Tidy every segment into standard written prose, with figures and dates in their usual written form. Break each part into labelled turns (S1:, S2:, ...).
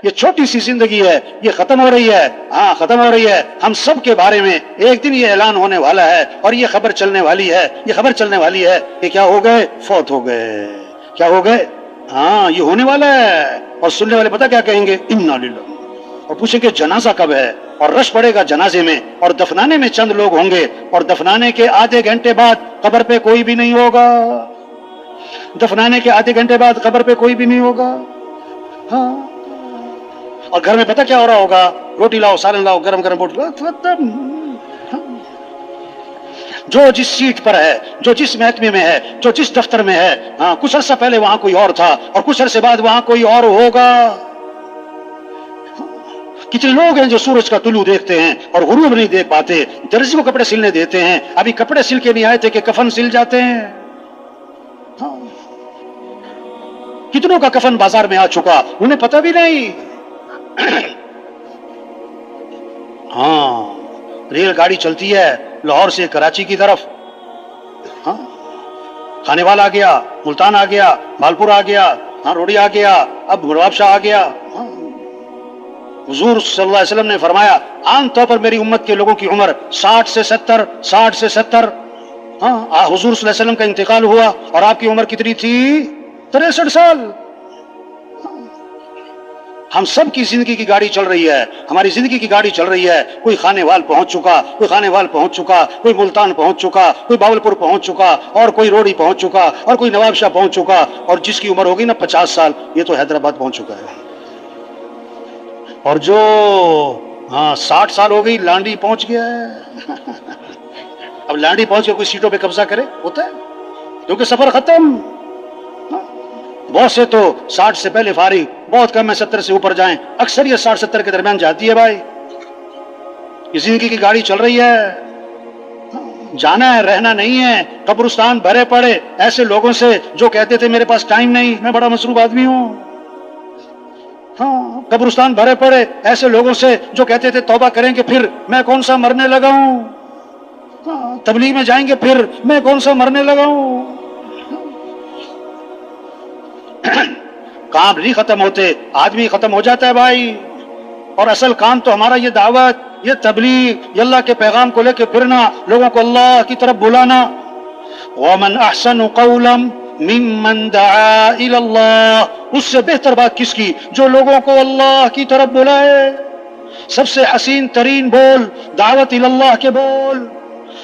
S1: یہ چھوٹی سی زندگی ہے، یہ ختم ہو رہی ہے، ہاں ختم ہو رہی ہے. ہم سب کے بارے میں ایک دن یہ اعلان ہونے والا ہے اور یہ خبر چلنے والی ہے، یہ خبر چلنے والی ہے کہ کیا ہو گئے؟ فوت ہو گئے. کیا ہو گئے؟ ہاں یہ ہونے والا ہے. اور سننے والے پتہ کیا کہیں گے؟ انا للہ. اور پوچھیں کہ جنازہ کب ہے؟ اور رش پڑے گا جنازے میں، اور دفنانے میں چند لوگ ہوں گے، اور دفنانے کے آدھے گھنٹے بعد قبر پہ کوئی بھی نہیں ہوگا. دفنانے کے آدھے گھنٹے بعد قبر پہ کوئی بھی نہیں ہوگا. ہاں. اور گھر میں پتہ کیا ہو رہا ہوگا؟ روٹی لاؤ، سالن لاؤ، گرم گرم روٹی لاؤ. جو جس سیٹ پر ہے، جو جس محکمے میں ہے، جو جس دفتر میں ہے، ہاں کچھ عرصہ پہلے وہاں کوئی اور تھا اور کچھ عرصے بعد وہاں کوئی اور ہوگا. کتنے لوگ ہیں جو سورج کا طلوع دیکھتے ہیں اور غروب نہیں دیکھ پاتے، درزی کو کپڑے سلنے دیتے ہیں، ابھی کپڑے سل کے نہیں آئے تھے کہ کفن سل جاتے ہیں. ہاں. کتنوں کا کفن بازار میں آ چکا، انہیں پتہ بھی نہیں. ہاں ریل گاڑی چلتی ہے لاہور سے کراچی کی طرف. ہاں کھانے والا آ گیا، ملتان آ گیا، مالپور آ گیا، ہاں روڑی آ گیا، اب نواب شاہ آ گیا. ہاں. حضور صلی اللہ علیہ وسلم نے فرمایا عام طور پر میری امت کے لوگوں کی عمر 60 سے 70، 60 سے 70. ہاں حضور صلی اللہ علیہ وسلم کا انتقال ہوا اور آپ کی عمر کتنی تھی؟ 63 سال. ہم سب کی زندگی کی گاڑی چل رہی ہے، ہماری زندگی کی گاڑی چل رہی ہے. کوئی خانے وال پہنچ چکا، کوئی خانے وال پہنچ چکا، کوئی ملتان پہنچ چکا، کوئی باولپور پہنچ چکا، اور کوئی روڑی پہنچ چکا، اور کوئی نواب شاہ پہنچ چکا، اور جس کی عمر ہوگی نا 50 سال یہ تو حیدرآباد پہنچ چکا ہے. اور جو 60 سال ہو گئی لانڈی پہنچ گیا ہے. اب لانڈی پہنچ کے کوئی سیٹوں پہ قبضہ کرے؟ ہوتا ہے؟ کیونکہ سفر ختم. بہت سے تو 60 سے پہلے فارغ، بہت کم ہے 70 سے اوپر جائیں، اکثریت 60-70 کے درمیان جاتی ہے. بھائی یہ زندگی کی گاڑی چل رہی ہے، جانا ہے، رہنا نہیں ہے. قبرستان بھرے پڑے ایسے لوگوں سے جو کہتے تھے میرے پاس ٹائم نہیں، میں بڑا مصروف آدمی ہوں. ہاں قبرستان بھرے پڑے ایسے لوگوں سے جو کہتے تھے توبہ کریں گے پھر میں کون سا مرنے لگا ہوں. تبلیغ میں جائیں گے پھر میں کون سا مرنے لگا ہوں. کام نہیں ختم ہوتے، آدمی ختم ہو جاتا ہے بھائی. اور اصل کام تو ہمارا یہ دعوت، یہ تبلیغ، یہ اللہ کے پیغام کو لے کے پھرنا، لوگوں کو اللہ کی طرف بلانا. وَمَنْ أَحْسَنُ قَوْلًا مِّمَّنْ دَعَا إِلَى اللَّهِ. اس سے بہتر بات کس کی؟ جو لوگوں کو اللہ کی طرف بلائے. سب سے حسین ترین بول دعوت اللہ کے بول،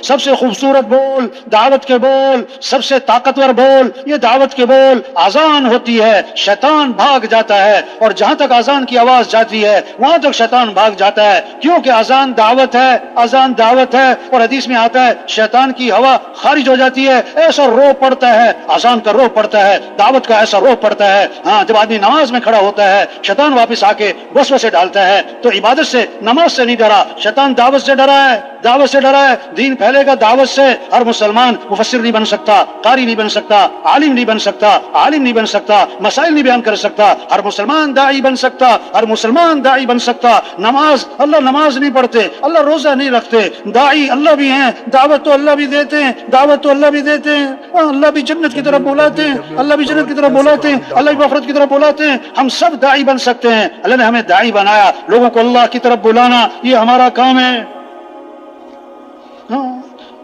S1: سب سے خوبصورت بول دعوت کے بول، سب سے طاقتور بول یہ دعوت کے بول. اذان ہوتی ہے شیطان بھاگ جاتا ہے، اور جہاں تک اذان کی آواز جاتی ہے وہاں تک شیطان بھاگ جاتا ہے، کیونکہ اذان دعوت ہے، اذان دعوت ہے. اور حدیث میں آتا ہے شیطان کی ہوا خارج ہو جاتی ہے، ایسا رو پڑتا ہے، اذان کا رو پڑتا ہے، دعوت کا ایسا رو پڑتا ہے. ہاں جب آدمی نماز میں کھڑا ہوتا ہے شیطان واپس آ کے وسوسے ڈالتا ہے. تو عبادت سے نماز سے نہیں ڈرا، شیطان دعوت سے ڈرا ہے، دعوت سے ڈرا ہے. دین پھیلے گا دعوت سے. ہر مسلمان مفسر نہیں بن سکتا، قاری نہیں بن سکتا، عالم نہیں بن سکتا، عالم نہیں بن سکتا، مسائل نہیں بیان کر سکتا. ہر مسلمان داعی بن سکتا، ہر مسلمان داعی بن سکتا. نماز اللہ نماز نہیں پڑھتے، اللہ روزہ نہیں رکھتے، داعی اللہ بھی ہیں، دعوت تو اللہ بھی دیتے ہیں، دعوت تو اللہ بھی دیتے ہیں. اللہ بھی جنت کی طرف بلاتے ہیں، اللہ بھی جنت کی طرف بلاتے ہیں، اللہ بھی مغفرت کی طرف بلاتے ہیں. ہم سب داعی بن سکتے ہیں. اللہ نے ہمیں داعی بنایا، لوگوں کو اللہ کی طرف بلانا یہ ہمارا کام ہے.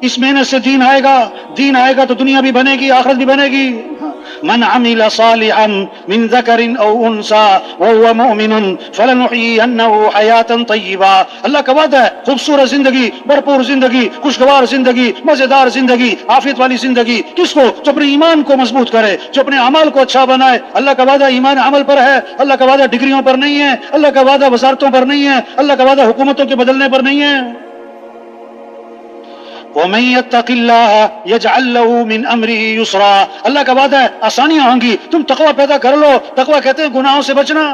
S1: اس محنت سے دین آئے گا، دین آئے گا تو دنیا بھی بنے گی، آخرت بھی بنے گی. من عمل صالحا من ذکر او انثى وهو مؤمن فلنحيينه حیاتا طیبہ. اللہ کا وعدہ ہے خوبصورت زندگی، بھرپور زندگی، خوشگوار زندگی، مزیدار زندگی، عافیت والی زندگی. کس کو؟ جو اپنے ایمان کو مضبوط کرے، جو اپنے اعمال کو اچھا بنائے. اللہ کا وعدہ ایمان عمل پر ہے، اللہ کا وعدہ ڈگریوں پر نہیں ہے، اللہ کا وعدہ وزارتوں پر نہیں ہے، اللہ کا وعدہ حکومتوں کے بدلنے پر نہیں ہے. وَمَن يَتَّقِ اللَّهَ يَجْعَل لَّهُ مِنْ أَمْرِهِ يُسْرًا. اللہ کا وعدہ ہے آسانیاں ہوں گی. تم تقوی پیدا کر لو، تقوی کہتے ہیں گناہوں سے بچنا.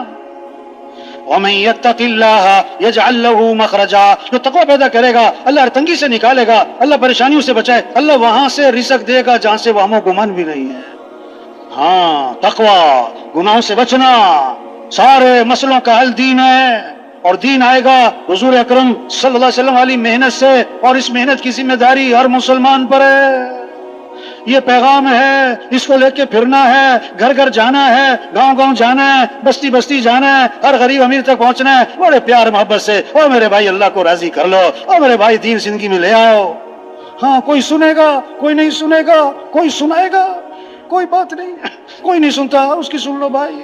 S1: وَمَن يَتَّقِ اللَّهَ يَجْعَل لَّهُ مَخْرَجًا. جو تقوی پیدا کرے گا اللہ ہر تنگی سے نکالے گا، اللہ پریشانیوں سے بچائے، اللہ وہاں سے رزق دے گا جہاں سے وہم و گمان بھی نہیں ہے. ہاں تقوی، گناہوں سے بچنا، سارے مسئلوں کا حل دین ہے. اور دین آئے گا حضور اکرم صلی اللہ علیہ وسلم والی محنت سے، اور اس محنت کی ذمہ داری ہر مسلمان پر ہے. یہ پیغام ہے، اس کو لے کے پھرنا ہے، گھر گھر جانا ہے، گاؤں گاؤں جانا ہے، بستی بستی جانا ہے، ہر غریب امیر تک پہنچنا ہے، بڑے پیار محبت سے۔ او میرے بھائی اللہ کو راضی کر لو، او میرے بھائی دین زندگی میں لے آؤ۔ ہاں کوئی سنے گا، کوئی نہیں سنے گا، کوئی سنائے گا، کوئی بات نہیں، کوئی نہیں سنتا اس کی سن لو بھائی،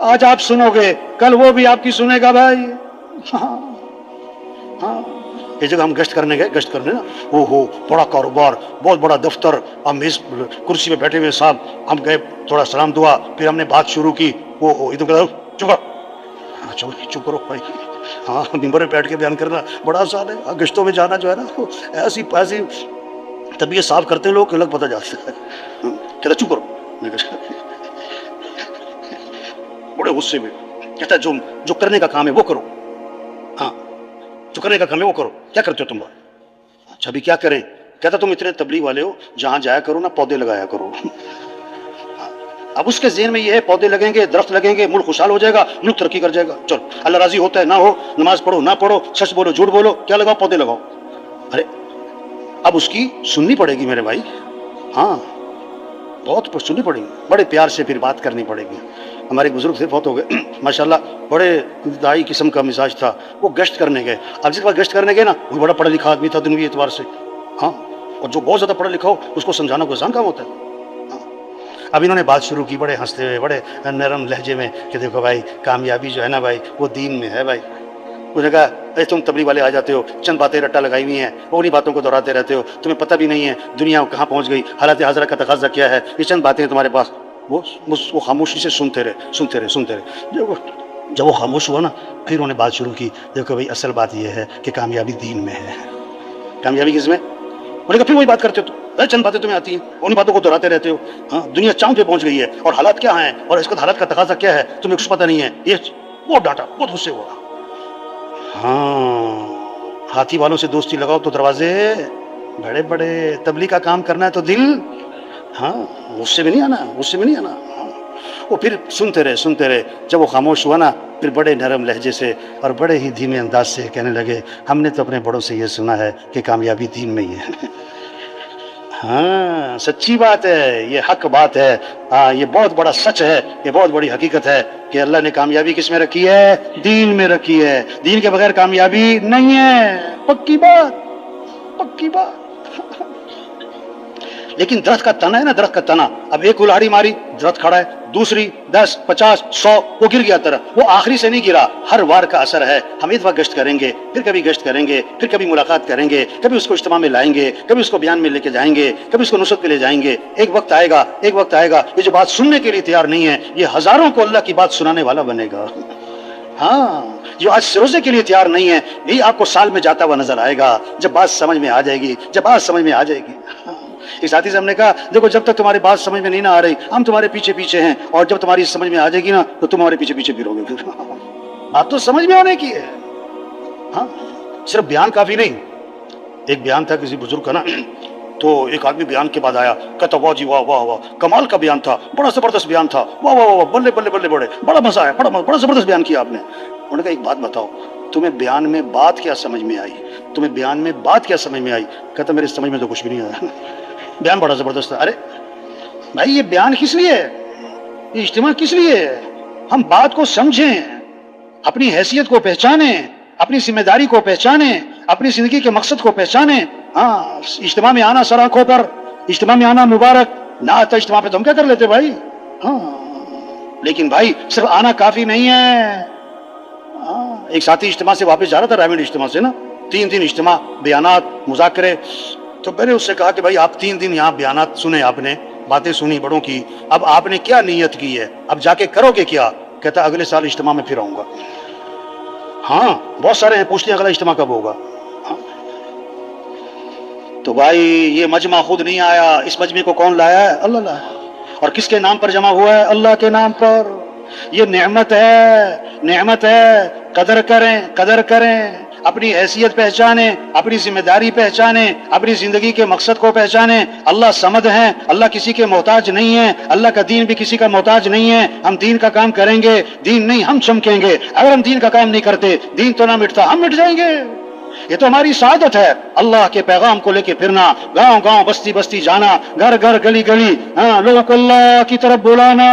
S1: آج آپ سنو گے کل وہ بھی آپ کی سنے گا بھائی۔ ہاں ہاں، یہ جگہ ہم گشت کرنے گئے، گشت کرنے نا، او ہو بڑا کاروبار، بہت بڑا دفتر، ہم اس کرسی پہ بیٹھے ہوئے صاحب، ہم گئے تھوڑا سلام دعا، پھر ہم نے بات شروع کی، وہ ادھر چپ کرو، چپ کرو بھائی، ہاں ممبر پہ بیٹھ کے بیان کرنا بڑا آسان ہے، گشتوں میں جانا جو ہے نا ایسی ایسی طبیعت صاف کرتے ہیں لوگ الگ پتہ جاتا ہے، کہتا چپ کرو، میں بڑے غصے میں کہتا جو کرنے کا کام ہے وہ کرو، ہاں جو کرنے کا کام ہے وہ کرو، کیا کرتے ہو تم؟ اچھا ابھی کیا کریں؟ کہتا تم اتنے تبلیغ والے ہو، جہاں جایا کرو نا پودے لگایا کرو۔ اب اس کے ذہن میں یہ ہے پودے لگیں گے، درخت لگیں گے، ملک خوشحال ہو جائے گا، ملک ترقی کر جائے گا، چلو اللہ راضی ہوتا ہے نہ ہو، نماز پڑھو نہ پڑھو، سچ بولو جھوٹ بولو، کیا لگاؤ؟ پودے لگاؤ۔ ارے اب اس کی سننی پڑے گی میرے بھائی، ہاں بہت سننی پڑے گی، بڑے پیار سے پھر بات کرنی پڑے گی۔ ہمارے بزرگ سے بہت ہو گئے ماشاءاللہ، بڑے دائی قسم کا مزاج تھا، وہ گشت کرنے گئے، اب جس بار گشت کرنے گئے نا وہ بڑا پڑھا لکھا آدمی تھا دنوی اعتبار سے، ہاں اور جو بہت زیادہ پڑھا لکھا ہو اس کو سمجھانا کوئی آسان کام ہوتا ہے۔ اب انہوں نے بات شروع کی بڑے ہنستے ہوئے، بڑے نرم لہجے میں کہ دیکھو بھائی کامیابی جو ہے نا بھائی وہ دین میں ہے بھائی۔ اس نے کہا اے تم تبلیغ والے آ جاتے ہو، چند باتیں رٹا لگائی ہوئی ہیں، وہ انہیں باتوں کو دہراتے رہتے ہو، تمہیں پتہ بھی نہیں ہے دنیا کہاں پہنچ گئی، حالات حاضرہ کا تقاضا کیا ہے، یہ چند باتیں ہیں تمہارے پاس۔ وہ خاموشی سے سنتے رہے۔ جب وہ خاموش ہوا نا پھر انہوں نے بات شروع کی، دیکھو بھائی اصل بات یہ ہے کہ کامیابی دین میں ہے۔ کامیابی کس میں؟ انہوں نے کہا پھر وہی بات کرتے ہو، چند باتیں تمہیں آتی ہیں، انہیں باتوں کو دہراتے رہتے ہو، ہاں دنیا چاند پہ پہنچ گئی ہے اور حالات کیا ہیں اور اس وقت حالات کا تقاضا کیا ہے تمہیں کچھ پتہ نہیں ہے، یہ بہت ڈانٹا، بہت غصے ہوا۔ ہاں ہاتھی والوں سے دوستی لگاؤ تو دروازے بڑے بڑے، تبلیغ کا کام کرنا ہے تو دل، ہاں غصے میں نہیں آنا۔ وہ پھر سنتے رہے، جب وہ خاموش ہوا نا پھر بڑے نرم لہجے سے اور بڑے ہی دھیمے انداز سے کہنے لگے، ہم نے تو اپنے بڑوں سے یہ سنا ہے کہ کامیابی دین میں ہی ہے۔ ہاں سچی بات ہے، یہ حق بات ہے، ہاں یہ بہت بڑا سچ ہے، یہ بہت بڑی حقیقت ہے کہ اللہ نے کامیابی کس میں رکھی ہے؟ دین میں رکھی ہے، دین کے بغیر کامیابی نہیں ہے، پکی بات۔ لیکن درخت کا تنا ہے نا، درخت کا تنا، اب ایک کلہاڑی ماری درخت کھڑا ہے، دوسری 10 50 100 وہ گر گیا طرح، وہ آخری سے نہیں گرا، ہر وار کا اثر ہے۔ ہم ایک وقت گشت کریں گے، پھر کبھی گشت کریں گے، پھر کبھی ملاقات کریں گے، کبھی اس کو اجتماع میں لائیں گے، کبھی اس کو بیان میں لے کے جائیں گے، کبھی اس کو نصرت پہ لے جائیں گے۔ ایک وقت آئے گا یہ جو بات سننے کے لیے تیار نہیں ہے یہ ہزاروں کو اللہ کی بات سنانے والا بنے گا۔ ہاں جو آج روزے کے لیے تیار نہیں ہے یہی آپ کو سال میں جاتا ہوا نظر آئے گا، جب بات سمجھ میں آ جائے گی، اس ساتھی سے ہم نے کہا دیکھو جب تک تمہاری بات سمجھ میں نہیں نہ آ رہی ہم تمہارے پیچھے ہیں، اور جب تمہاری سمجھ میں آ جائے گی نا تو تم ہمارے پیچھے پھرو گے۔ بات تو سمجھ میں آنے کی ہے، ہاں صرف بیان کافی نہیں۔ ایک بیان تھا کسی بزرگ کا نا، تو ایک آدمی بیان کے بعد آیا، کہتا واہ جی واہ واہ واہ، کمال کا بیان تھا، بڑا زبردست بیان تھا، واہ واہ واہ، بلے بلے بلے، بڑا مزہ آیا، بڑا زبردست بیان کیا آپ نے۔ انہوں نے کہا ایک بات بتاؤ، تمہیں بیان میں بات کیا سمجھ میں آئی؟ کہتا میرے سمجھ میں تو کچھ بھی نہیں آیا، بیان بڑا زبردست ہے۔ ارے بھائی یہ بیان کس لیے ہے؟ یہ اجتماع کس لیے ہے؟ ہم بات کو سمجھیں، اپنی حیثیت کو پہچانیں، اپنی ذمہ داری کو پہچانیں، اپنی زندگی کے مقصد کو پہچانیں۔ ہاں اجتماع میں آنا سر آنکھوں پر، اجتماع میں آنا مبارک، نہ آتا اجتماع پہ تو ہم کیا کر لیتے بھائی؟ ہاں لیکن بھائی صرف آنا کافی نہیں ہے۔ ایک ساتھی اجتماع سے واپس جا رہا تھا، رائمنڈ اجتماع سے نا، 3 دن اجتماع، بیانات، مذاکرے، تو میں نے اس سے کہا کہ بھائی آپ 3 دن یہاں بیانات سنے، آپ نے باتیں سنی بڑوں کی، اب آپ نے کیا نیت کی ہے؟ اب جا کے کرو گے کیا؟ کہتا اگلے سال اجتماع میں پھر آؤں گا۔ ہاں بہت سارے ہیں پوچھتے ہیں اگلا اجتماع کب ہوگا؟ تو بھائی یہ مجمع خود نہیں آیا، اس مجمع کو کون لایا ہے؟ اللہ لایا، اور کس کے نام پر جمع ہوا ہے؟ اللہ کے نام پر۔ یہ نعمت ہے، قدر کریں، اپنی حیثیت پہچانیں، اپنی ذمہ داری پہچانیں، اپنی زندگی کے مقصد کو پہچانیں۔ اللہ صمد ہے، اللہ کسی کے محتاج نہیں ہے، اللہ کا دین بھی کسی کا محتاج نہیں ہے۔ ہم دین کا کام کریں گے، دین نہیں ہم چمکیں گے۔ اگر ہم دین کا کام نہیں کرتے دین تو نہ مٹتا، ہم مٹ جائیں گے۔ یہ تو ہماری سعادت ہے، اللہ کے پیغام کو لے کے پھرنا، گاؤں گاؤں بستی بستی جانا، گھر گھر گلی گلی، لوگوں کو اللہ کی طرف بلانا،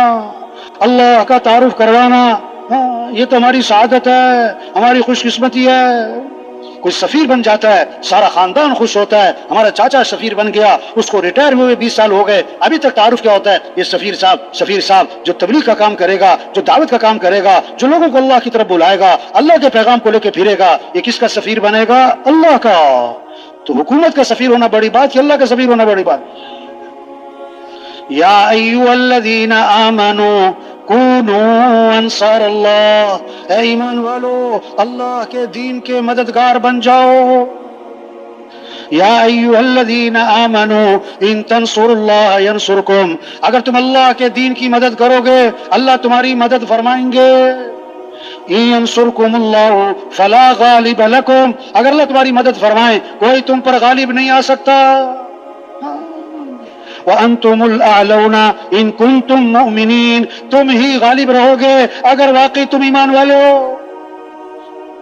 S1: اللہ کا تعارف کروانا، یہ تو ہماری سعادت ہے، ہماری خوش قسمتی ہے۔ کوئی سفیر بن جاتا ہے سارا خاندان خوش ہوتا ہے، ہمارا چاچا سفیر بن گیا، اس کو ریٹائر ہوئے 20 سال ہو گئے، ابھی تک تعارف کیا ہوتا ہے؟ یہ سفیر صاحب جو تبلیغ کا کام کرے گا، جو دعوت کا کام کرے گا، جو لوگوں کو اللہ کی طرف بلائے گا، اللہ کے پیغام کو لے کے پھرے گا، یہ کس کا سفیر بنے گا؟ اللہ کا۔ تو حکومت کا سفیر ہونا بڑی بات کہ اللہ کا سفیر ہونا بڑی بات؟ یا ایھا الذین آمنوا کونوا انصار اللہ، اے ایمان والو اللہ کے دین کے مددگار بن جاؤ۔ یا ایھا الذین آمنوا ان تنصروا اللہ ینصرکم، اگر تم اللہ کے دین کی مدد کرو گے اللہ تمہاری مدد فرمائیں گے۔ ان ینصرکم اللہ فلا غالب لکم، اگر اللہ تمہاری مدد فرمائیں کوئی تم پر غالب نہیں آ سکتا۔ وَأَنْتُمُ الْأَعْلَوْنَ إِن كُنتُم مُؤْمِنِينَ، تم ہی غالب رہو گے اگر واقعی تم ایمان والے ہو۔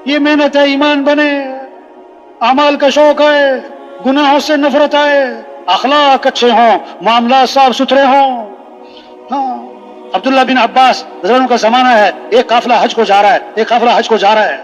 S1: یہ محنت ہے ایمان بنے، اعمال کا شوق ہے، گناہوں سے نفرت ہے، اخلاق اچھے ہوں، معاملات صاف ستھرے ہوں۔ عبداللہ بن عباس رضی اللہ عنہ کا زمانہ ہے، ایک قافلہ حج کو جا رہا ہے،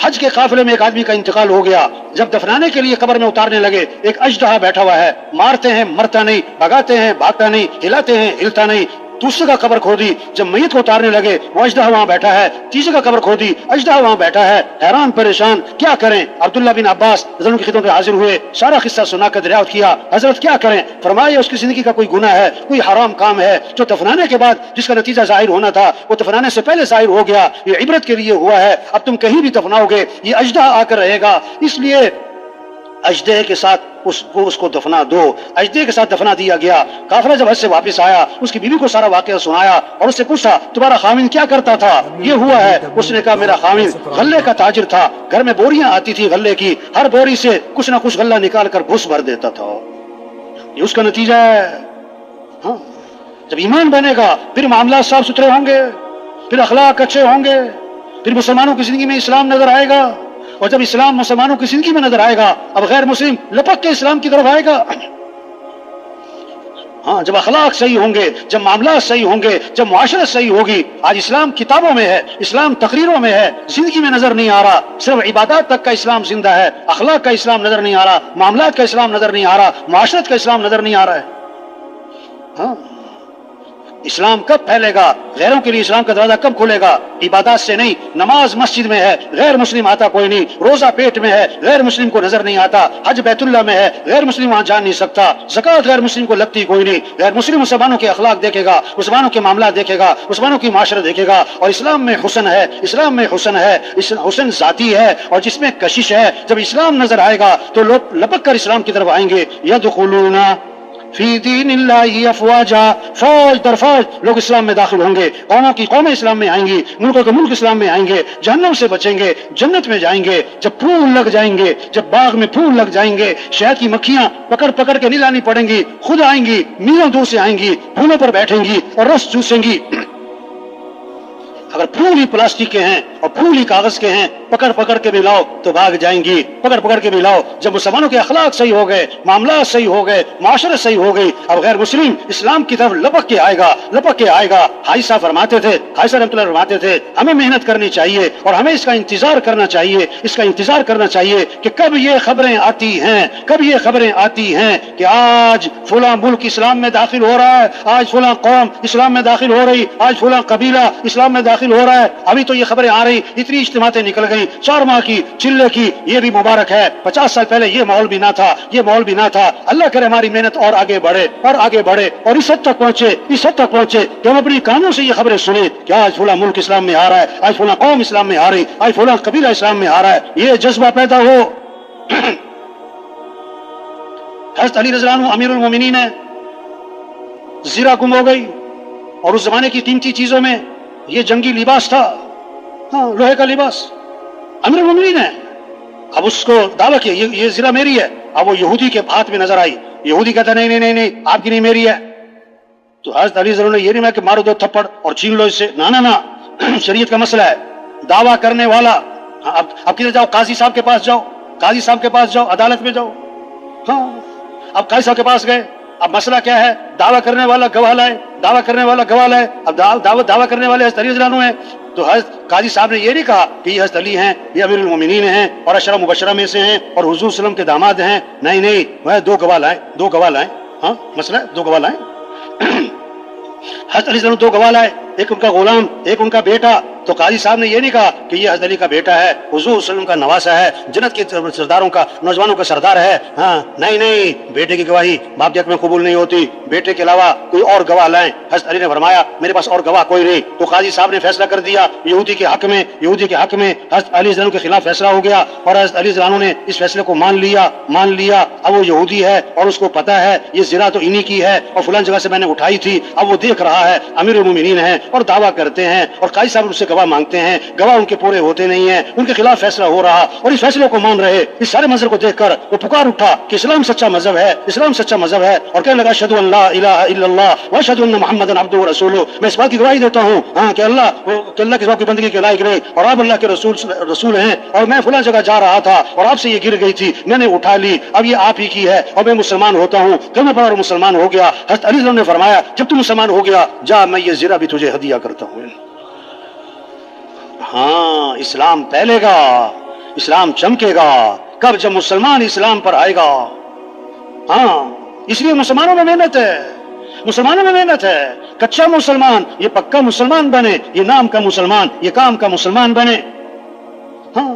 S1: حج کے قافلے میں ایک آدمی کا انتقال ہو گیا، جب دفنانے کے لیے قبر میں اتارنے لگے ایک اژدہا بیٹھا ہوا ہے، مارتے ہیں مرتا نہیں، بھگاتے ہیں بھاگتا نہیں، ہلاتے ہیں ہلتا نہیں۔ دوسرے کا قبر کھودی، جب میت کو اتارنے لگے وہ اژدہا وہاں بیٹھا ہے، تیسرے کا قبر کھودی، اژدہا وہاں بیٹھا ہے، حیران پریشان کیا کریں؟ عبداللہ بن عباس رضی اللہ عنہ کی خدمت میں حاضر ہوئے، سارا قصہ سنا کر دریافت کیا، حضرت کیا کریں؟ فرمایا اس کی زندگی کا کوئی گناہ ہے، کوئی حرام کام ہے جو دفنانے کے بعد جس کا نتیجہ ظاہر ہونا تھا وہ دفنانے سے پہلے ظاہر ہو گیا، یہ عبرت کے لیے ہوا ہے، اب تم کہیں بھی دفناؤ گے یہ اژدہا آ کر رہے گا، اس لیے اژدہے کے ساتھ اس کو دفنا دو۔ اژدہے کے ساتھ دفنا دیا گیا۔ قافلہ جب حج سے واپس آیا اس کی بیوی کو سارا واقعہ سنایا اور اس سے پوچھا تمہارا خاوند کیا کرتا تھا؟ یہ ہوا ہے۔ اس نے کہا میرا خاوند غلے کا تاجر تھا، گھر میں بوریاں آتی تھی غلے کی، ہر بوری سے کچھ نہ کچھ غلہ نکال کر گھس بھر دیتا تھا، یہ اس کا نتیجہ ہے۔ ہاں، جب ایمان بنے گا پھر معاملات صاف ستھرے ہوں گے، پھر اخلاق اچھے ہوں گے، پھر مسلمانوں کی زندگی میں اسلام نظر آئے گا، اور جب اسلام مسلمانوں کی زندگی میں نظر آئے گا اب غیر مسلم لپک کے اسلام کی طرف آئے گا۔ ہاں، جب اخلاق صحیح ہوں گے، جب معاملات صحیح ہوں گے، جب معاشرت صحیح ہوگی۔ آج اسلام کتابوں میں ہے، اسلام تقریروں میں ہے، زندگی میں نظر نہیں آ رہا، صرف عبادات تک کا اسلام زندہ ہے، اخلاق کا اسلام نظر نہیں آ رہا، معاملات کا اسلام نظر نہیں آ رہا، معاشرت کا اسلام نظر نہیں آ رہا ہے۔ ہاں، اسلام کب پھیلے گا؟ غیروں کے لیے اسلام کا دروازہ کب کھلے گا؟ عبادات سے نہیں۔ نماز مسجد میں ہے، غیر مسلم آتا کوئی نہیں، روزہ پیٹ میں ہے، غیر مسلم کو نظر نہیں آتا، حج بیت اللہ میں ہے، غیر مسلم وہاں جان نہیں سکتا، زکوٰۃ غیر مسلم کو لگتی کوئی نہیں، غیر مسلم مسلمانوں کے اخلاق دیکھے گا، مسلمانوں کے معاملات دیکھے گا، مسلمانوں کی معاشرت دیکھے گا۔ اور اسلام میں حسن ہے، اسلام میں حسن ہے، حسن ذاتی ہے اور جس میں کشش ہے۔ جب اسلام نظر آئے گا تو لوگ لپک کر اسلام کی طرف آئیں گے۔ یدخلون فی دین اللہ افواجا، فوج در فوج لوگ اسلام میں داخل ہوں گے، قوموں کی قومیں اسلام میں آئیں گی، ملکوں کے ملک اسلام میں آئیں گے، جہنم سے بچیں گے، جنت میں جائیں گے۔ جب پھول لگ جائیں گے، جب باغ میں پھول لگ جائیں گے، شہد کی مکھیاں پکڑ پکڑ کے نہیں لانی پڑیں گی، خود آئیں گی، میلوں دور سے آئیں گی، پھولوں پر بیٹھیں گی اور رس چوسیں گی۔ اگر پھول ہی پلاسٹک کے ہیں اور پھول ہی کاغذ کے ہیں، پکڑ پکڑ کے بھی لاؤ تو بھاگ جائیں گی، پکڑ پکڑ کے بھی لاؤ۔ جب مسلمانوں کے اخلاق صحیح ہو گئے، معاملات صحیح ہو گئے، معاشرت صحیح ہو گئی، اب غیر مسلم اسلام کی طرف لپک کے آئے گا، لپک کے آئے گا۔ حاجی صاحب فرماتے تھے، حاجی صاحب رحمۃ اللہ فرماتے تھے ہمیں محنت کرنی چاہیے اور ہمیں اس کا انتظار کرنا چاہیے، اس کا انتظار کرنا چاہیے کہ کب یہ خبریں آتی ہیں، کب یہ خبریں آتی ہیں کہ آج فلاں ملک اسلام میں داخل ہو رہا ہے، آج فلاں قوم اسلام میں داخل ہو رہی، آج فلاں قبیلہ اسلام میں داخل ہو رہا ہے۔ ابھی تو یہ خبریں آ رہی، اتنی اجتماعاتیں نکل گئی، 4 ماہ کی، چلے کی، یہ بھی مبارک ہے۔ 50 سال پہلے یہ ماحول بھی نہ تھا، یہ ماحول بھی نہ تھا۔ اللہ کرے ہماری محنت اور آگے بڑھے اور آگے بڑھے اور اس حد تک پہنچے، اس حد تک پہنچے کہ ہم اپنی کانوں سے یہ خبریں سنیں کہ آج فلاں ملک اسلام میں آ رہا ہے، آج فلاں قوم اسلام میں آ رہی، آج فلاں قبیلہ اسلام میں آ رہا ہے، یہ جذبہ پیدا ہو۔ حضرت علی رضی اللہ عنہ امیر المومنین ہے، زرہ گم ہو گئی اور اس زمانے کی قیمتی چیزوں میں یہ جنگی لباس تھا، ہاں، لوہے کا لباس، امیر المومنین ہے۔ اب اس کو دعویٰ کیا یہ زرہ میری ہے، اب وہ یہودی کے ہاتھ میں نظر آئی، یہودی کہتا نہیں نہیں نہیں نہیں آپ کی نہیں میری ہے۔ تو حضرت علی ضرور نے یہ نہیں میں کہ مارو 2 تھپڑ اور چھین لو اس سے، نہ شریعت کا مسئلہ ہے، دعویٰ کرنے والا اب کدھر جاؤ، قاضی صاحب کے پاس جاؤ، قاضی صاحب کے پاس جاؤ, عدالت میں جاؤ. ہاں, اب قاضی صاحب کے پاس گئے, اب مسئلہ کیا ہے, دعویٰ کرنے والا گواہ لائے, دعویٰ کرنے والا گواہ لائے. اب دعویٰ کرنے والے حضرت علی رضی اللہ عنہ ہیں, تو حضرت قاضی صاحب نے یہ نہیں کہا کہ یہ حضرت علی ہیں, یہ امیر المومنین ہیں اور عشرہ مبشرہ میں سے ہیں اور حضور صلی اللہ علیہ وسلم کے داماد ہیں. نہیں, وہ دو گواہ لائیں. ہاں, مسئلہ دو گواہ لائیں. حضرت علی صلی اللہ علیہ وسلم دو گواہ لائے, ایک ان کا غلام, ایک ان کا بیٹا. تو قاضی صاحب نے یہ نہیں کہا کہ یہ حضرت علی کا بیٹا ہے, حضور صلی اللہ علیہ وسلم کا نواسہ ہے, جنت کے سرداروں کا, نوجوانوں کا سردار ہے. ہاں, نہیں, بیٹے کی گواہی باپ کے حق میں قبول نہیں ہوتی, بیٹے کے علاوہ کوئی اور گواہ لائیں. حضرت علی نے فرمایا میرے پاس اور گواہ کوئی نہیں. تو قاضی صاحب نے فیصلہ کر دیا, یہودی کے حق میں حضرت علی رضی اللہ عنہ کے خلاف فیصلہ ہو گیا, اور حضرت علی رضی اللہ عنہ نے اس فیصلے کو مان لیا. اب وہ یہودی ہے اور اس کو پتا ہے یہ زنا تو انہی کی ہے اور فلان جگہ سے میں نے اٹھائی تھی. اب وہ دیکھ رہا ہے امیر المومنین ہیں اور دعویٰ کرتے ہیں, اور قاضی صاحب اس سے گواہ مانگتے ہیں, گواہ ان کے پورے ہوتے نہیں ہیں, ان کے خلاف فیصلہ ہو رہا, اور اس فیصلے کو مان رہے. اس سارے منظر کو دیکھ کر وہ پکار اٹھا کہ اسلام سچا مذہب ہے, اسلام سچا مذہب ہے, اور کہنے لگا اشہدو ان لا الہ الا اللہ واشہدو ان محمدا عبدہ ورسولہ. میں اس بات کی گواہی دیتا ہوں ہاں کہ اللہ کے سوا کوئی بندگی کے لائق نہیں, اور آپ اللہ کے رسول ہیں, اور میں فلاں جگہ جا رہا تھا اور آپ سے یہ گر گئی تھی, میں نے اٹھا لی, اب یہ آپ ہی کی ہے, اور میں مسلمان ہوتا ہوں. کلمہ پڑھا اور مسلمان ہو گیا. حضرت علی نے فرمایا جب تم مسلمان ہو گیا جا, میں یہ زرہ بھی تجھے ہدیہ کرتا ہوں. ہاں, اسلام پھیلے گا, اسلام چمکے گا کب, جب مسلمان اسلام پر آئے گا. ہاں, اس لیے مسلمانوں میں محنت ہے. کچا مسلمان یہ پکا مسلمان بنے, یہ نام کا مسلمان یہ کام کا مسلمان بنے. ہاں,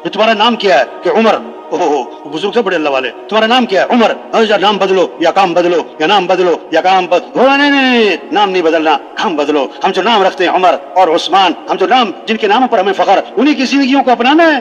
S1: یہ تمہارا نام کیا ہے کہ عمر, بزرگ سے بڑے اللہ والے, تمہارا نام کیا ہے عمر, نام بدلو یا کام بدلو, یا نام بدلو یا کام بدلو. نہیں, نام نہیں بدلنا, کام بدلو. ہم جو نام رکھتے ہیں عمر اور عثمان, ہم جو نام جن کے ناموں پر ہمیں فخر, انہی کی زندگیوں کو اپنانا ہے.